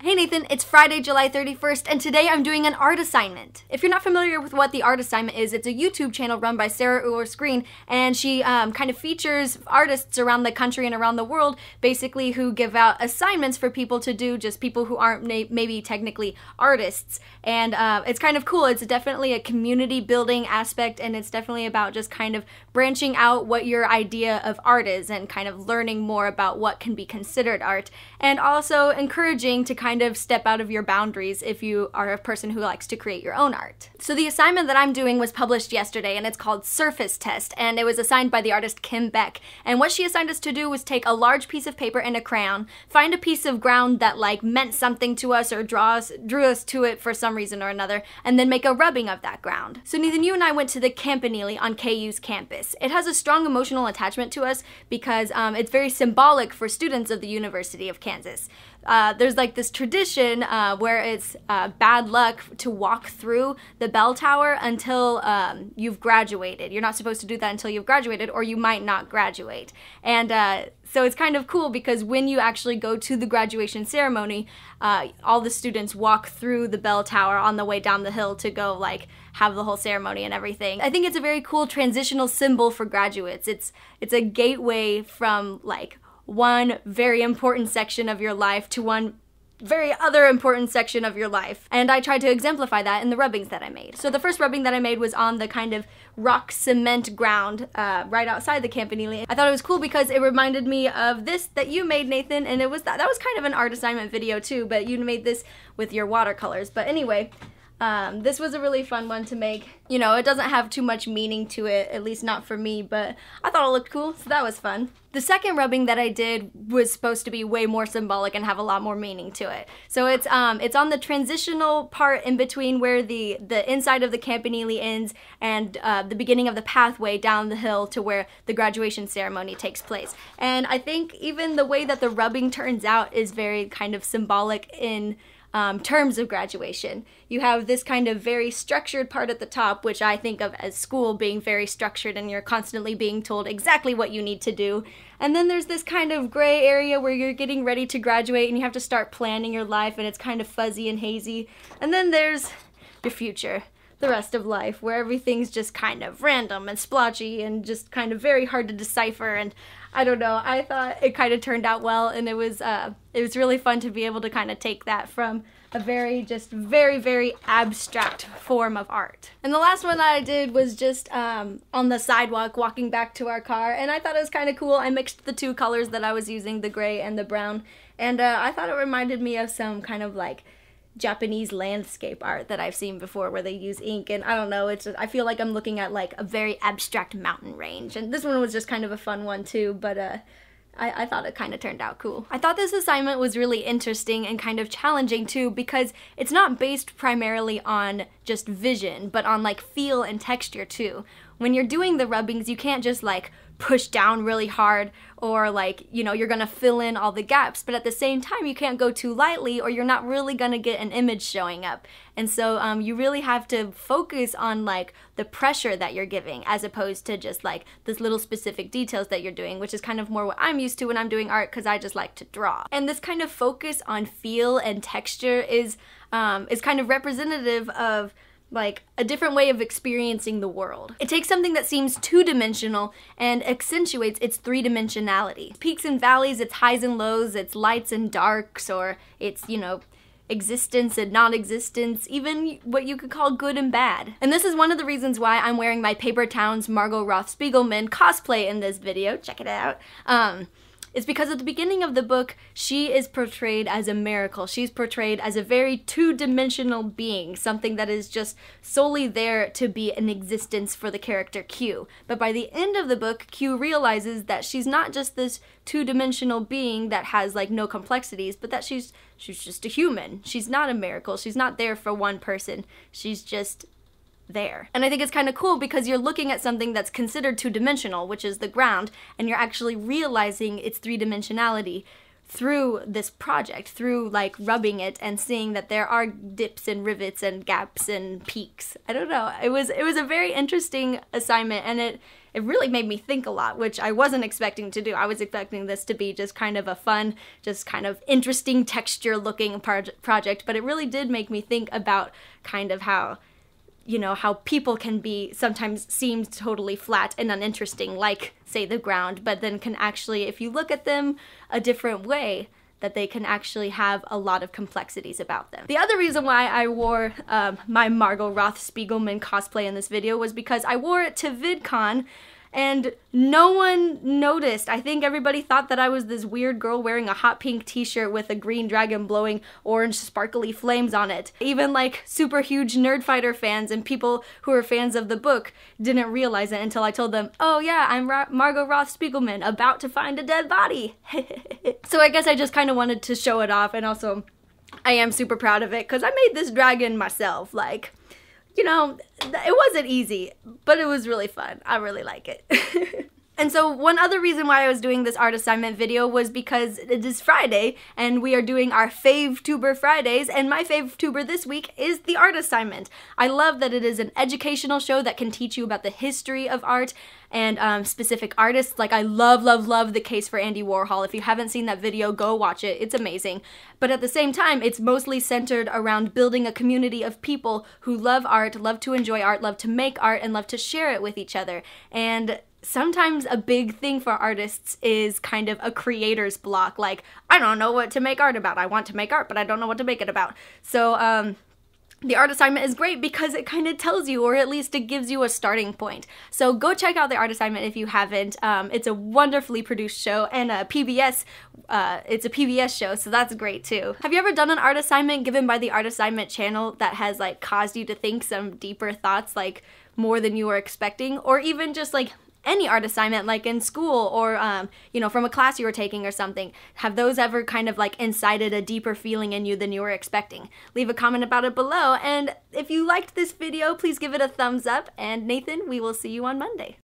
Hey Nathan, it's Friday, July 31st, and today I'm doing an art assignment. If you're not familiar with what the art assignment is, it's a YouTube channel run by Sarah Uller-Screen, and she kind of features artists around the country and around the world, basically, who give out assignments for people to do, just people who aren't maybe technically artists. And it's kind of cool. It's definitely a community building aspect, and it's definitely about just kind of branching out what your idea of art is and kind of learning more about what can be considered art, and also encouraging to kind of step out of your boundaries if you are a person who likes to create your own art. So the assignment that I'm doing was published yesterday, and it's called Surface Test, and it was assigned by the artist Kim Beck. And what she assigned us to do was take a large piece of paper and a crayon, find a piece of ground that like meant something to us or drew us to it for some reason or another, and then make a rubbing of that ground. So Nathan, you and I went to the Campanile on KU's campus. It has a strong emotional attachment to us because it's very symbolic for students of the University of Kansas. There's like this tradition where it's bad luck to walk through the bell tower until you've graduated. You're not supposed to do that until you've graduated, or you might not graduate. And so it's kind of cool because when you actually go to the graduation ceremony, all the students walk through the bell tower on the way down the hill to go like have the whole ceremony and everything. I think it's a very cool transitional symbol for graduates. It's a gateway from like one very important section of your life to one very other important section of your life. And I tried to exemplify that in the rubbings that I made. So the first rubbing that I made was on the kind of rock cement ground right outside the Campanile. I thought it was cool because it reminded me of this that you made, Nathan, and it was that was kind of an art assignment video too, but you made this with your watercolors. But anyway, this was a really fun one to make. You know, it doesn't have too much meaning to it, at least not for me, but I thought it looked cool, so that was fun. The second rubbing that I did was supposed to be way more symbolic and have a lot more meaning to it. So it's on the transitional part in between where the inside of the Campanile ends and the beginning of the pathway down the hill to where the graduation ceremony takes place. And I think even the way that the rubbing turns out is very kind of symbolic in terms of graduation. You have this kind of very structured part at the top, which I think of as school being very structured and you're constantly being told exactly what you need to do. And then there's this kind of gray area where you're getting ready to graduate and you have to start planning your life and it's kind of fuzzy and hazy. And then there's your future, the rest of life, where everything's just kind of random and splotchy and just kind of very hard to decipher. And I don't know, I thought it kind of turned out well, and it was really fun to be able to kind of take that from a very abstract form of art. And the last one that I did was just on the sidewalk walking back to our car, and I thought it was kind of cool. I mixed the two colors that I was using, the gray and the brown, and I thought it reminded me of some kind of like Japanese landscape art that I've seen before where they use ink, and I don't know, it's just, I feel like I'm looking at like a very abstract mountain range, and this one was just kind of a fun one too, but I thought it kind of turned out cool. I thought this assignment was really interesting and kind of challenging too because it's not based primarily on just vision, but on like feel and texture too. When you're doing the rubbings, you can't just like push down really hard or like, you know, you're gonna fill in all the gaps, but at the same time you can't go too lightly or you're not really gonna get an image showing up. And so you really have to focus on like the pressure that you're giving as opposed to just like this little specific details that you're doing, which is kind of more what I'm used to when I'm doing art because I just like to draw. And this kind of focus on feel and texture is kind of representative of like a different way of experiencing the world. It takes something that seems two-dimensional and accentuates its three-dimensionality. Peaks and valleys, its highs and lows, its lights and darks, or its, you know, existence and non-existence, even what you could call good and bad. And this is one of the reasons why I'm wearing my Paper Towns Margot Roth Spiegelman cosplay in this video. Check it out. It's because at the beginning of the book, she is portrayed as a miracle. She's portrayed as a very two-dimensional being, something that is just solely there to be an existence for the character Q. But by the end of the book, Q realizes that she's not just this two-dimensional being that has like no complexities, but that she's just a human. She's not a miracle. She's not there for one person. She's just there. And I think it's kind of cool because you're looking at something that's considered two-dimensional, which is the ground, and you're actually realizing its three-dimensionality through this project, through like rubbing it and seeing that there are dips and rivets and gaps and peaks. I don't know. It was a very interesting assignment, and it really made me think a lot, which I wasn't expecting to do. I was expecting this to be just kind of a fun, just kind of interesting texture looking project, but it really did make me think about kind of how, you know, how people can be sometimes seem totally flat and uninteresting, like, say, the ground, but then can actually, if you look at them a different way, that they can actually have a lot of complexities about them. The other reason why I wore my Margot Roth Spiegelman cosplay in this video was because I wore it to VidCon and no one noticed. I think everybody thought that I was this weird girl wearing a hot pink t-shirt with a green dragon blowing orange sparkly flames on it. Even like super huge Nerdfighter fans and people who are fans of the book didn't realize it until I told them, oh yeah, I'm Margot Roth Spiegelman, about to find a dead body. So I guess I just kind of wanted to show it off, and also I am super proud of it because I made this dragon myself. Like, you know, it wasn't easy, but it was really fun. I really like it. And so one other reason why I was doing this art assignment video was because it is Friday, and we are doing our Fave Tuber Fridays, and my Fave Tuber this week is the art assignment. I love that it is an educational show that can teach you about the history of art and specific artists. Like, I love, love, love The Case for Andy Warhol. If you haven't seen that video, go watch it. It's amazing. But at the same time, it's mostly centered around building a community of people who love art, love to enjoy art, love to make art, and love to share it with each other. And sometimes a big thing for artists is kind of a creator's block. Like, I don't know what to make art about. I want to make art, but I don't know what to make it about. So, the art assignment is great because it kind of tells you, or at least it gives you a starting point. So go check out the art assignment if you haven't. It's a wonderfully produced show, and it's a PBS show, so that's great too. Have you ever done an art assignment given by the art assignment channel that has like caused you to think some deeper thoughts, like more than you were expecting, or even just like any art assignment, like in school or, you know, from a class you were taking or something? Have those ever kind of like incited a deeper feeling in you than you were expecting? Leave a comment about it below, and if you liked this video, please give it a thumbs up, and Nathan, we will see you on Monday.